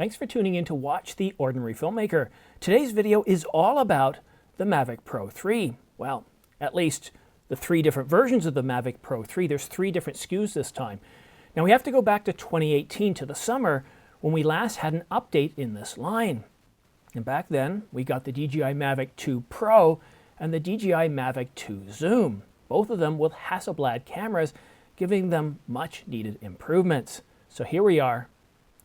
Thanks for tuning in to watch The Ordinary Filmmaker. Today's video is all about the Mavic Pro 3. Well, at least the three different versions of the Mavic Pro 3. There's three different SKUs this time. Now we have to go back to 2018, to the summer, when we last had an update in this line. And back then, we got the DJI Mavic 2 Pro and the DJI Mavic 2 Zoom, both of them with Hasselblad cameras, giving them much needed improvements. So here we are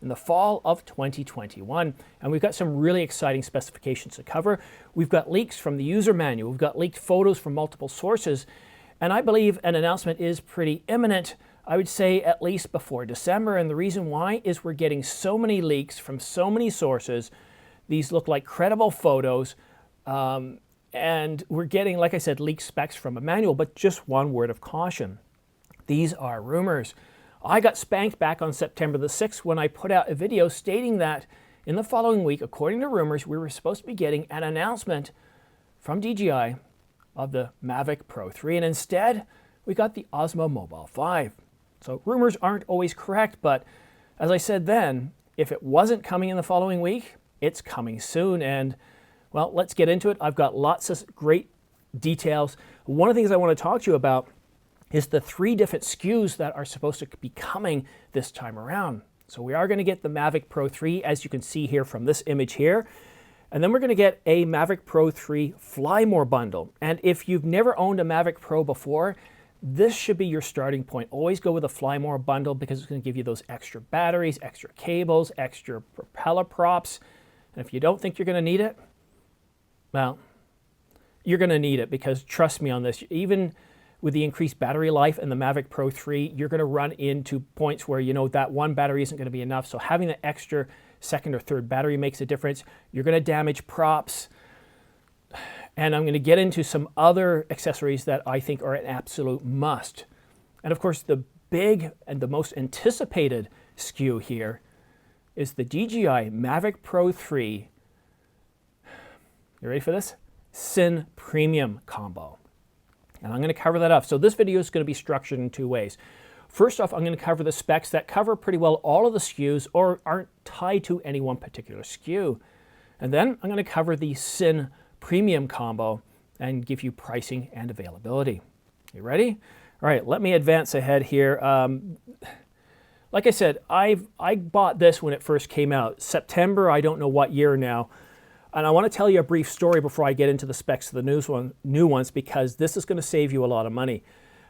in the fall of 2021, and we've got some really exciting specifications to cover. We've got leaks from the user manual, we've got leaked photos from multiple sources, and I believe an announcement is pretty imminent. I would say at least before December, and the reason why is we're getting so many leaks from so many sources. These look like credible photos, and we're getting, like I said, leaked specs from a manual, but just one word of caution. These are rumors. I got spanked back on September the 6th when I put out a video stating that in the following week, according to rumors, we were supposed to be getting an announcement from DJI of the Mavic Pro 3, and instead we got the Osmo Mobile 5. So rumors aren't always correct, but as I said then, if it wasn't coming in the following week, it's coming soon. And well, let's get into it. I've got lots of great details. One of the things I want to talk to you about is the three different SKUs that are supposed to be coming this time around. So we are going to get the Mavic Pro 3, as you can see here from this image here. And then we're going to get a Mavic Pro 3 Fly More bundle. And if you've never owned a Mavic Pro before, this should be your starting point. Always go with a Fly More bundle because it's going to give you those extra batteries, extra cables, extra propeller props. And if you don't think you're going to need it, well, you're going to need it, because trust me on this, even with the increased battery life in the Mavic Pro 3, you're going to run into points where, you know, that one battery isn't going to be enough. So having the extra second or third battery makes a difference. You're going to damage props. And I'm going to get into some other accessories that I think are an absolute must. And of course, the big and the most anticipated SKU here is the DJI Mavic Pro 3. You ready for this? Cine Premium combo. And I'm going to cover that up. So this video is going to be structured in two ways. First off, I'm going to cover the specs that cover pretty well all of the SKUs or aren't tied to any one particular SKU. And then I'm going to cover the Cine Premium combo and give you pricing and availability. You ready? All right, let me advance ahead here. Like I said, I bought this when it first came out. September, I don't know what year now. And I want to tell you a brief story before I get into the specs of the new ones, because this is going to save you a lot of money.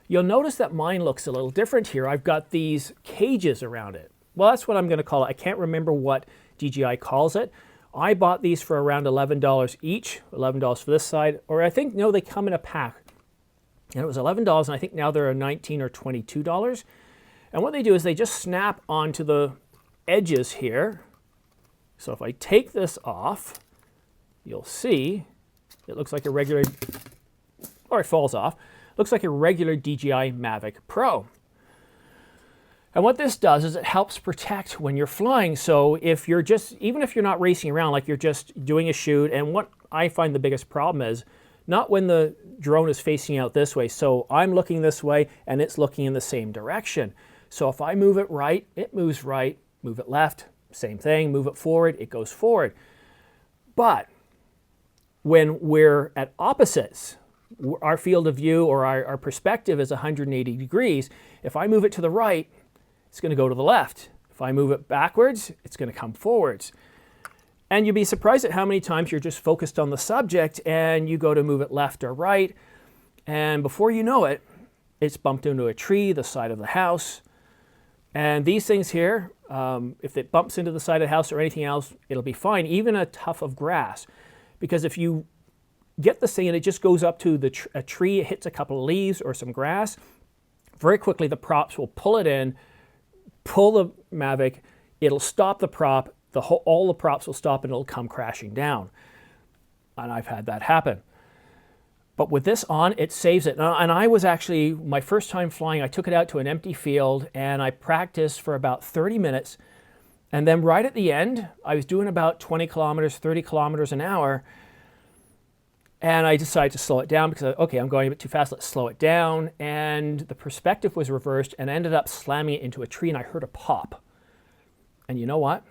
You'll notice that mine looks a little different here. I've got these cages around it. Well, that's what I'm going to call it. I can't remember what DJI calls it. I bought these for around $11 each, $11 for this side, or I think, no, they come in a pack. And it was $11, and I think now they're $19 or $22. And what they do is they just snap onto the edges here. So if I take this off, you'll see it looks like a regular, or it falls off, looks like a regular DJI Mavic Pro. And what this does is it helps protect when you're flying. So if you're just, even if you're not racing around, like you're just doing a shoot, and what I find the biggest problem is not when the drone is facing out this way. So I'm looking this way and it's looking in the same direction. So if I move it right, it moves right, move it left, same thing, move it forward, it goes forward. But when we're at opposites, our field of view or our perspective is 180 degrees. If I move it to the right, it's going to go to the left. If I move it backwards, it's going to come forwards. And you'd be surprised at how many times you're just focused on the subject and you go to move it left or right, and before you know it, it's bumped into a tree, the side of the house. And these things here, if it bumps into the side of the house or anything else, it'll be fine, even a tuft of grass. Because if you get this thing and it just goes up to a tree, it hits a couple of leaves or some grass, very quickly the props will pull it in, pull the Mavic, it'll stop the prop, all the props will stop and it'll come crashing down. And I've had that happen. But with this on, it saves it. And I was actually, my first time flying, I took it out to an empty field and I practiced for about 30 minutes. And then right at the end, I was doing about 20 kilometers, 30 kilometers an hour. And I decided to slow it down because, okay, I'm going a bit too fast, let's slow it down. And the perspective was reversed and I ended up slamming it into a tree and I heard a pop. And you know what?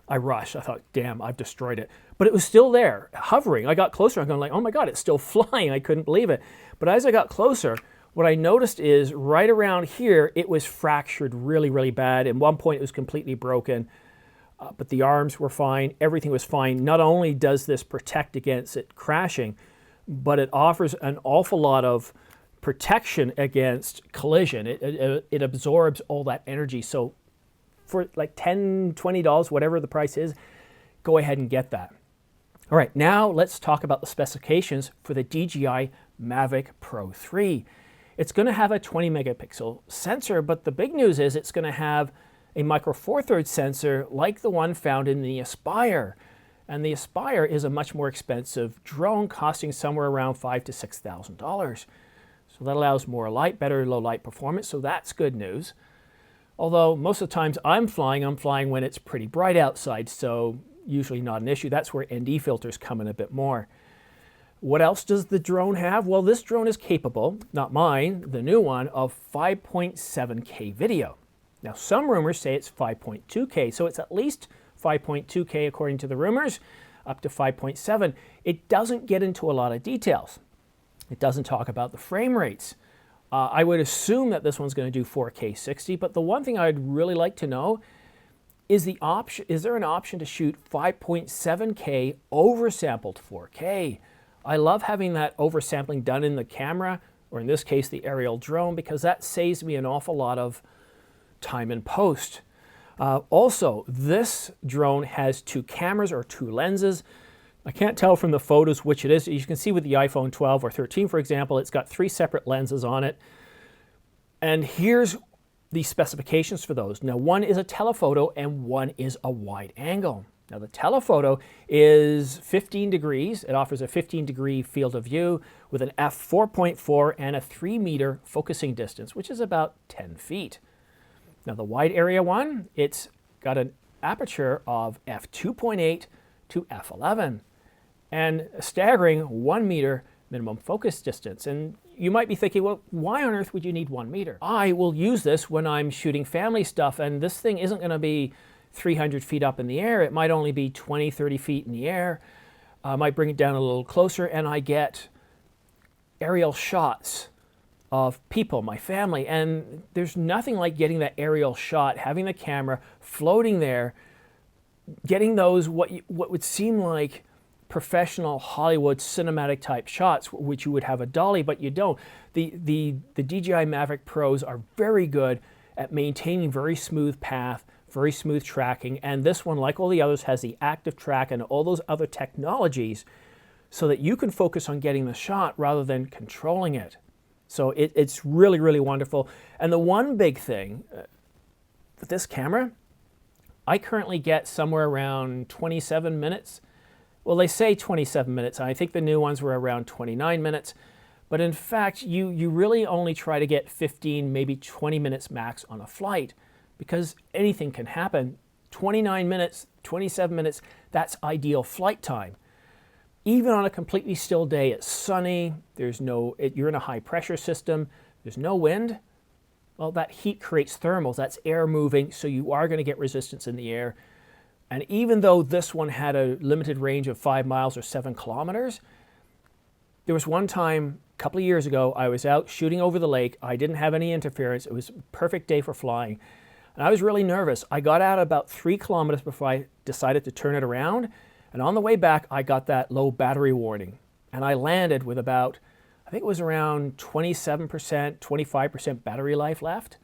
I rushed. I thought, damn, I've destroyed it. But it was still there, hovering. I got closer. I'm going like, oh my God, it's still flying. I couldn't believe it. But as I got closer, what I noticed is right around here, it was fractured really, really bad. At one point, it was completely broken. But the arms were fine. Everything was fine. Not only does this protect against it crashing, but it offers an awful lot of protection against collision. It absorbs all that energy. So for like $10, $20, whatever the price is, go ahead and get that. All right, now let's talk about the specifications for the DJI Mavic Pro 3. It's going to have a 20 megapixel sensor, but the big news is it's going to have a micro four thirds sensor like the one found in the Aspire. And the Aspire is a much more expensive drone, costing somewhere around $5,000 to $6,000. So that allows more light, better low light performance, so that's good news. Although most of the times I'm flying when it's pretty bright outside, so usually not an issue. That's where ND filters come in a bit more. What else does the drone have? Well, this drone is capable, not mine, the new one, of 5.7K video. Now, some rumors say it's 5.2K, so it's at least 5.2K according to the rumors, up to 5.7. It doesn't get into a lot of details. It doesn't talk about the frame rates. I would assume that this one's going to do 4K 60, but the one thing I'd really like to know is there an option to shoot 5.7K oversampled 4K? I love having that oversampling done in the camera, or in this case, the aerial drone, because that saves me an awful lot of time in post. Also, this drone has two cameras or two lenses. I can't tell from the photos which it is. You can see with the iPhone 12 or 13, for example, it's got 3 separate lenses on it. And here's the specifications for those. Now, one is a telephoto and one is a wide angle. Now, the telephoto is 15 degrees. It offers a 15-degree field of view with an f/4.4 and a 3-meter focusing distance, which is about 10 feet. Now, the wide area one, it's got an aperture of f/2.8 to f/11 and a staggering 1 meter minimum focus distance. And you might be thinking, well, why on earth would you need 1 meter? I will use this when I'm shooting family stuff, and this thing isn't going to be 300 feet up in the air. It might only be 20, 30 feet in the air. I might bring it down a little closer, and I get aerial shots of people, my family, and there's nothing like getting that aerial shot, having the camera floating there, getting those what would seem like professional Hollywood cinematic type shots, which you would have a dolly, but you don't. The DJI Mavic Pros are very good at maintaining very smooth path, very smooth tracking, and this one, like all the others, has the active track and all those other technologies so that you can focus on getting the shot rather than controlling it. So it's really, really wonderful. And the one big thing with this camera, I currently get somewhere around 27 minutes. Well, they say 27 minutes. I think the new ones were around 29 minutes. But in fact, you really only try to get 15, maybe 20 minutes max on a flight because anything can happen. 29 minutes, 27 minutes, that's ideal flight time. Even on a completely still day, it's sunny, you're in a high pressure system, there's no wind. Well, that heat creates thermals, that's air moving, so you are going to get resistance in the air. And even though this one had a limited range of 5 miles or 7 kilometers, there was one time, a couple of years ago, I was out shooting over the lake. I didn't have any interference. It was a perfect day for flying. And I was really nervous. I got out about 3 kilometers before I decided to turn it around. And on the way back, I got that low battery warning. And I landed with about, I think it was around 27%, 25% battery life left.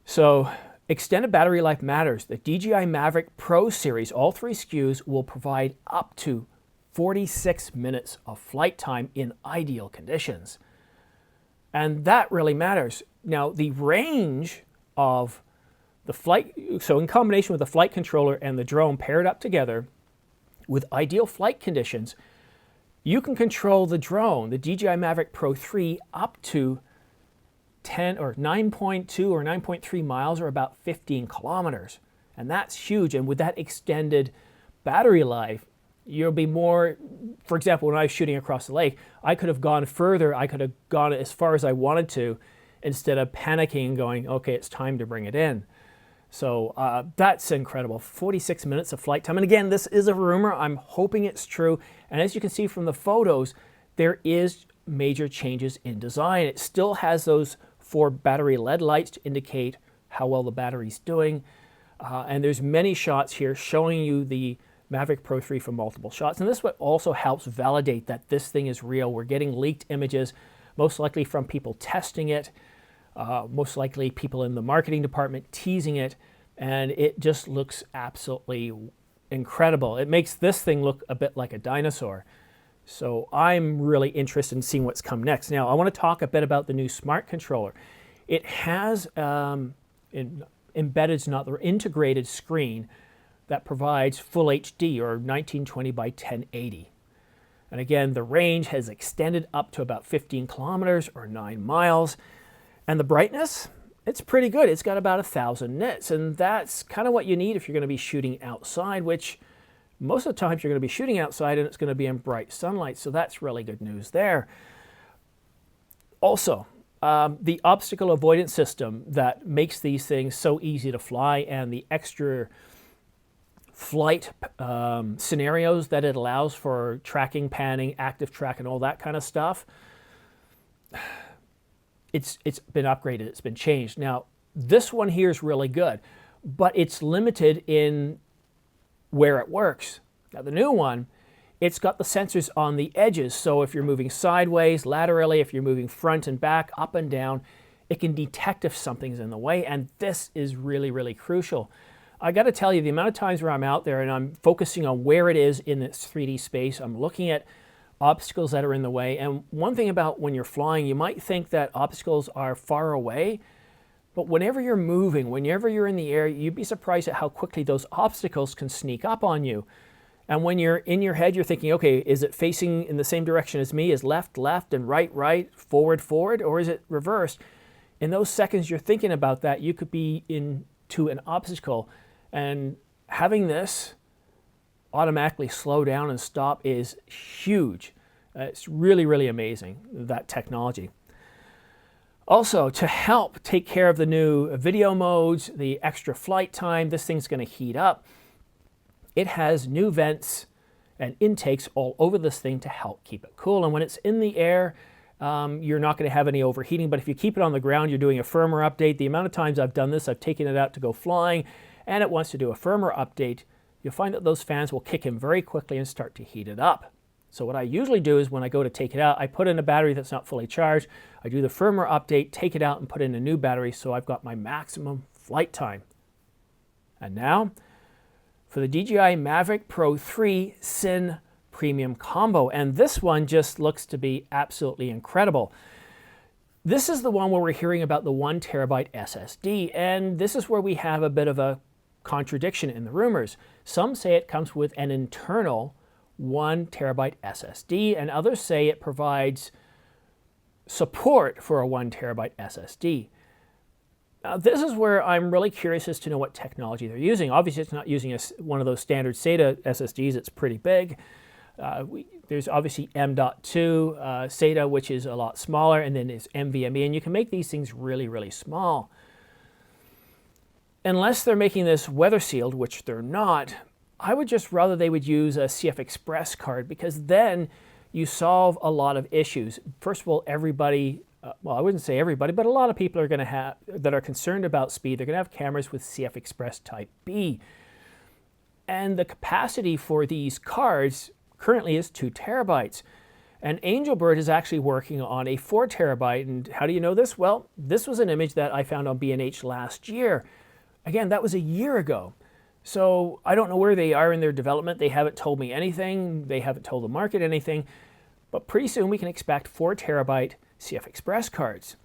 So extended battery life matters. The DJI Mavic Pro series, all 3 SKUs, will provide up to 46 minutes of flight time in ideal conditions. And that really matters. Now, the range of the flight, so in combination with the flight controller and the drone paired up together with ideal flight conditions, you can control the drone, the DJI Mavic Pro 3, up to 10 or 9.2 or 9.3 miles or about 15 kilometers. And that's huge. And with that extended battery life, you'll be more, for example, when I was shooting across the lake, I could have gone further. I could have gone as far as I wanted to instead of panicking and going, okay, it's time to bring it in. So that's incredible. 46 minutes of flight time. And again, this is a rumor. I'm hoping it's true. And as you can see from the photos, there is major changes in design. It still has those 4 battery LED lights to indicate how well the battery's doing. And there's many shots here showing you the Mavic Pro 3 from multiple shots. And this also helps validate that this thing is real. We're getting leaked images, most likely from people testing it, most likely people in the marketing department teasing it, and it just looks absolutely incredible. It makes this thing look a bit like a dinosaur. So I'm really interested in seeing what's come next. Now, I want to talk a bit about the new smart controller. It has embedded, not the integrated screen that provides full HD or 1920 by 1080. And again, the range has extended up to about 15 kilometers or 9 miles. And the brightness, it's pretty good. It's got about 1,000 nits, and that's kind of what you need if you're going to be shooting outside, which most of the times you're going to be shooting outside and it's going to be in bright sunlight, so that's really good news there. Also, the obstacle avoidance system that makes these things so easy to fly and the extra flight scenarios that it allows for tracking, panning, active track, and all that kind of stuff, it's been upgraded, it's been changed. Now, this one here is really good, but it's limited in where it works. Now, the new one, it's got the sensors on the edges, so if you're moving sideways, laterally, if you're moving front and back, up and down, it can detect if something's in the way, and this is really, really crucial. I got to tell you, the amount of times where I'm out there and I'm focusing on where it is in this 3D space, I'm looking at obstacles that are in the way. And one thing about when you're flying, you might think that obstacles are far away, but whenever you're moving, whenever you're in the air, you'd be surprised at how quickly those obstacles can sneak up on you. And when you're in your head, you're thinking, okay, is it facing in the same direction as me? Is left, left, and right, right, forward, forward, or is it reversed? In those seconds you're thinking about that, you could be into an obstacle. And having this automatically slow down and stop is huge. It's really, really amazing, that technology. Also, to help take care of the new video modes, the extra flight time, this thing's going to heat up. It has new vents and intakes all over this thing to help keep it cool. And when it's in the air, you're not going to have any overheating. But if you keep it on the ground, you're doing a firmware update. The amount of times I've done this, I've taken it out to go flying, and it wants to do a firmware update, you'll find that those fans will kick in very quickly and start to heat it up. So what I usually do is when I go to take it out, I put in a battery that's not fully charged, I do the firmware update, take it out and put in a new battery, so I've got my maximum flight time. And now, for the DJI Mavic Pro 3 Cine Premium combo, and this one just looks to be absolutely incredible. This is the one where we're hearing about the 1 terabyte SSD, and this is where we have a bit of a contradiction in the rumors. Some say it comes with an internal 1 terabyte SSD, and others say it provides support for a 1 terabyte SSD. Now, this is where I'm really curious as to know what technology they're using. Obviously, it's not using one of those standard SATA SSDs. It's pretty big. There's obviously M.2 SATA, which is a lot smaller, and then there's NVMe, and you can make these things really, really small. Unless they're making this weather sealed, which they're not, I would just rather they would use a CF Express card, because then you solve a lot of issues. First of all, everybody, well, I wouldn't say everybody, but a lot of people are going to have, that are concerned about speed, they're going to have cameras with CF Express Type B. And the capacity for these cards currently is 2 terabytes. And Angelbird is actually working on a 4 terabyte. And how do you know this? Well, this was an image that I found on B&H last year. Again, that was a year ago. So I don't know where they are in their development. They haven't told me anything. They haven't told the market anything. But pretty soon we can expect 4 terabyte CF Express cards.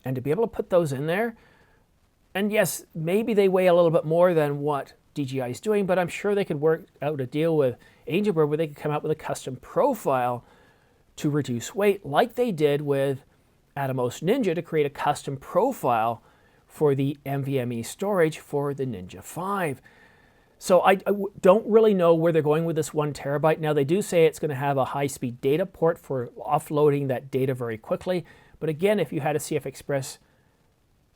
And to be able to put those in there, and yes, maybe they weigh a little bit more than what DJI is doing, but I'm sure they could work out a deal with Angelbird where they could come out with a custom profile to reduce weight, like they did with Atomos Ninja to create a custom profile for the NVMe storage for the Ninja 5. So I don't really know where they're going with this 1 terabyte. Now, they do say it's going to have a high-speed data port for offloading that data very quickly. But again, if you had a CF Express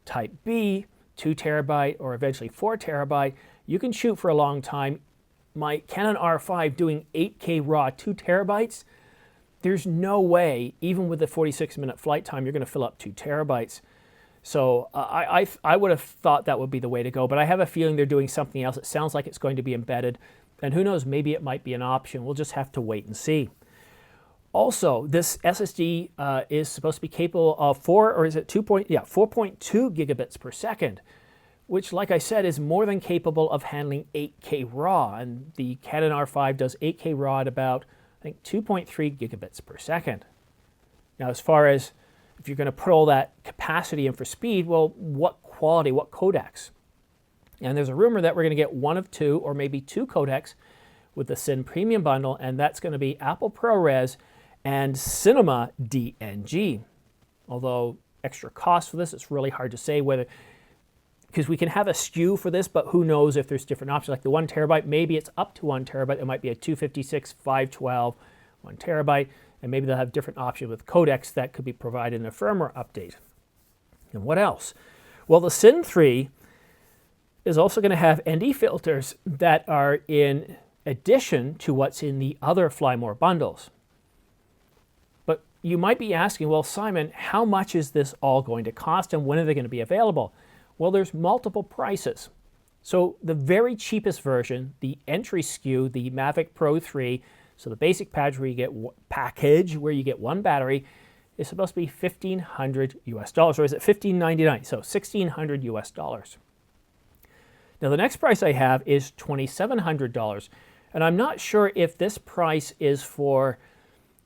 Type B, 2 terabyte, or eventually 4 terabyte. You can shoot for a long time. My Canon R5 doing 8K RAW, 2 terabytes, there's no way, even with the 46-minute flight time, you're going to fill up 2 terabytes. So I would have thought that would be the way to go, but I have a feeling they're doing something else. It sounds like it's going to be embedded, and who knows, maybe it might be an option. We'll just have to wait and see. Also, this SSD is supposed to be capable of 4.2 gigabits per second, which, like I said, is more than capable of handling 8K RAW, and the Canon R5 does 8K RAW at about, I think, 2.3 gigabits per second. Now, as far as if you're going to put all that capacity in for speed, well, what quality, what codecs? And there's a rumor that we're going to get one of 2 or maybe 2 codecs with the Cine Premium bundle, and that's going to be Apple ProRes and Cinema DNG. Although extra cost for this, it's really hard to say whether, because we can have a SKU for this, but who knows if there's different options. Like the 1 terabyte, maybe it's up to 1 terabyte. It might be a 256, 512, 1 terabyte, and maybe they'll have different options with codecs that could be provided in a firmware update. And what else? Well, the Cine 3 is also going to have ND filters that are in addition to what's in the other Fly More bundles. But you might be asking, well, Simon, how much is this all going to cost and when are they going to be available? Well, there's multiple prices. So the very cheapest version, the entry SKU, the Mavic Pro 3, so the basic package where you get 1 battery, is supposed to be $1,500 US, or is it $1,599? So $1,600 US. Now the next price I have is $2,700, and I'm not sure if this price is for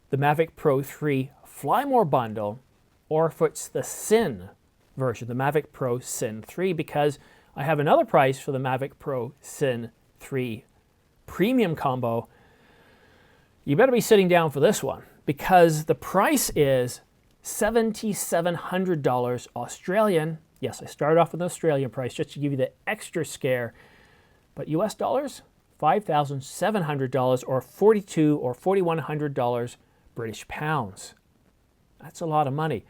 the Mavic Pro 3 Fly More bundle or if it's the Cine version, the Mavic Pro Cine 3, because I have another price for the Mavic Pro Cine 3 Premium combo. You better be sitting down for this one, because the price is $7,700 Australian. Yes, I started off with an Australian price just to give you the extra scare, but US dollars, $5,700 or $4,200 or $4,100 British pounds. That's a lot of money.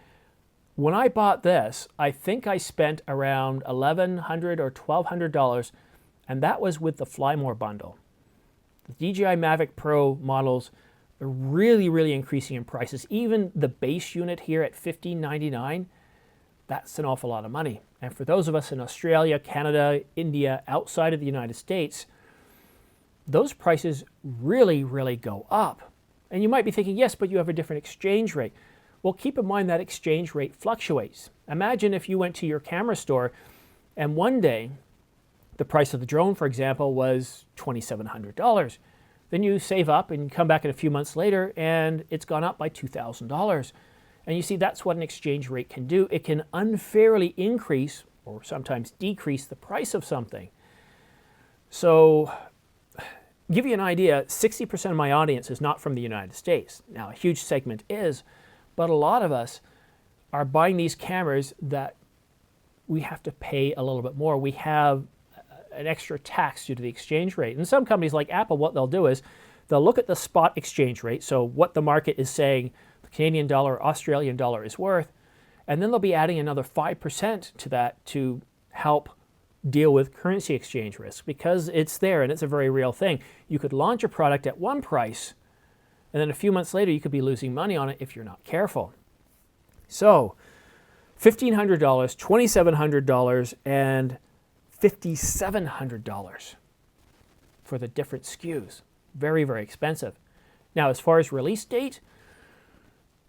When I bought this, I think I spent around $1,100 or $1,200, and that was with the Fly More bundle. The DJI Mavic Pro models are really, really increasing in prices. Even the base unit here at $1,599, that's an awful lot of money. And for those of us in Australia, Canada, India, outside of the United States, those prices really, really go up. And you might be thinking, yes, but you have a different exchange rate. Well, keep in mind that exchange rate fluctuates. Imagine if you went to your camera store and one day the price of the drone, for example, was $2,700. Then you save up and come back in a few months later and it's gone up by $2,000. And you see, that's what an exchange rate can do. It can unfairly increase or sometimes decrease the price of something. So, give you an idea, 60% of my audience is not from the United States. Now, a huge segment is, but a lot of us are buying these cameras that we have to pay a little bit more. We have an extra tax due to the exchange rate. And some companies like Apple, what they'll do is they'll look at the spot exchange rate, so what the market is saying the Canadian dollar or Australian dollar is worth, and then they'll be adding another 5% to that to help deal with currency exchange risk, because it's there and it's a very real thing. You could launch a product at one price, and then a few months later you could be losing money on it if you're not careful. So $1,500, $2,700, and $5,700 for the different SKUs. Very, very expensive. Now, as far as release date,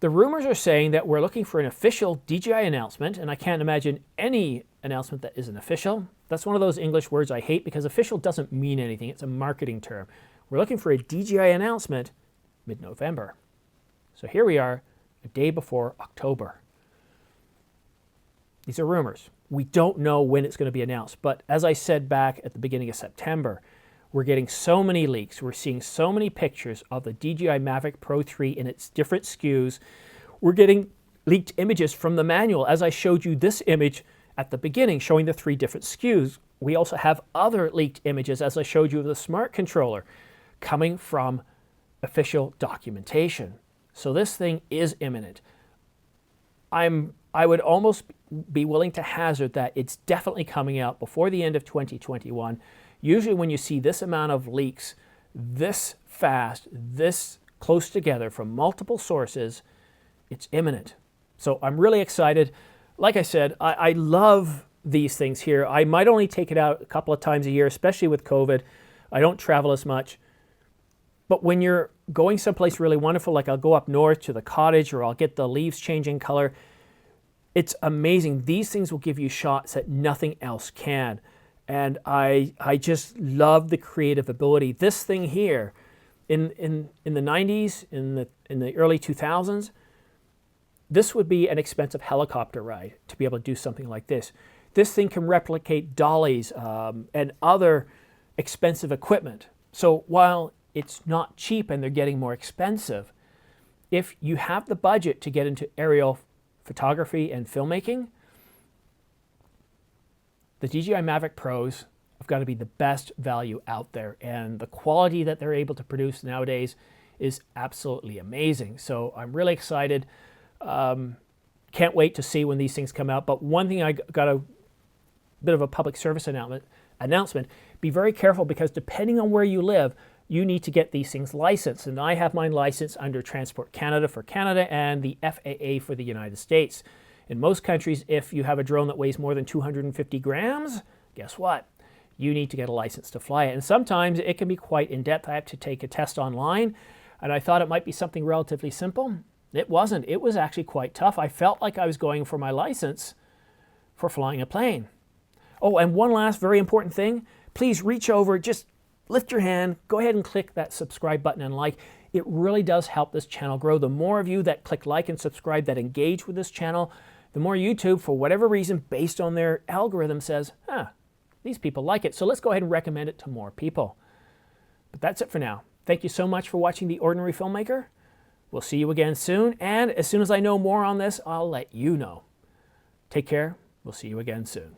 the rumors are saying that we're looking for an official DJI announcement, and I can't imagine any announcement that isn't official. That's one of those English words I hate because official doesn't mean anything. It's a marketing term. We're looking for a DJI announcement mid-November. So here we are, a day before October. These are rumors. We don't know when it's going to be announced, but as I said back at the beginning of September, we're getting so many leaks. We're seeing so many pictures of the DJI Mavic Pro 3 in its different SKUs. We're getting leaked images from the manual, as I showed you this image at the beginning showing the 3 different SKUs. We also have other leaked images, as I showed you of the smart controller, coming from official documentation. So this thing is imminent. I I would almost be willing to hazard that it's definitely coming out before the end of 2021. Usually when you see this amount of leaks, this fast, this close together from multiple sources, it's imminent. So I'm really excited. Like I said, I love these things here. I might only take it out a couple of times a year, especially with COVID. I don't travel as much. But when you're going someplace really wonderful, like I'll go up north to the cottage or I'll get the leaves changing color, it's amazing. These things will give you shots that nothing else can. And I just love the creative ability. This thing here, in the 90s, in the early 2000s, this would be an expensive helicopter ride to be able to do something like this. This thing can replicate dollies and other expensive equipment. So while it's not cheap and they're getting more expensive, if you have the budget to get into aerial photography and filmmaking, the DJI Mavic Pros have got to be the best value out there. And the quality that they're able to produce nowadays is absolutely amazing. So I'm really excited. Can't wait to see when these things come out. But one thing I got a bit of a public service announcement. Be very careful, because depending on where you live, you need to get these things licensed. And I have mine licensed under Transport Canada for Canada and the FAA for the United States. In most countries, if you have a drone that weighs more than 250 grams, guess what? You need to get a license to fly it. And sometimes it can be quite in-depth. I have to take a test online, and I thought it might be something relatively simple. It wasn't. It was actually quite tough. I felt like I was going for my license for flying a plane. Oh, and one last very important thing. Please reach over, just lift your hand, go ahead and click that subscribe button and like. It really does help this channel grow. The more of you that click like and subscribe, that engage with this channel, the more YouTube, for whatever reason, based on their algorithm, says, these people like it. So let's go ahead and recommend it to more people. But that's it for now. Thank you so much for watching The Ordinary Filmmaker. We'll see you again soon. And as soon as I know more on this, I'll let you know. Take care. We'll see you again soon.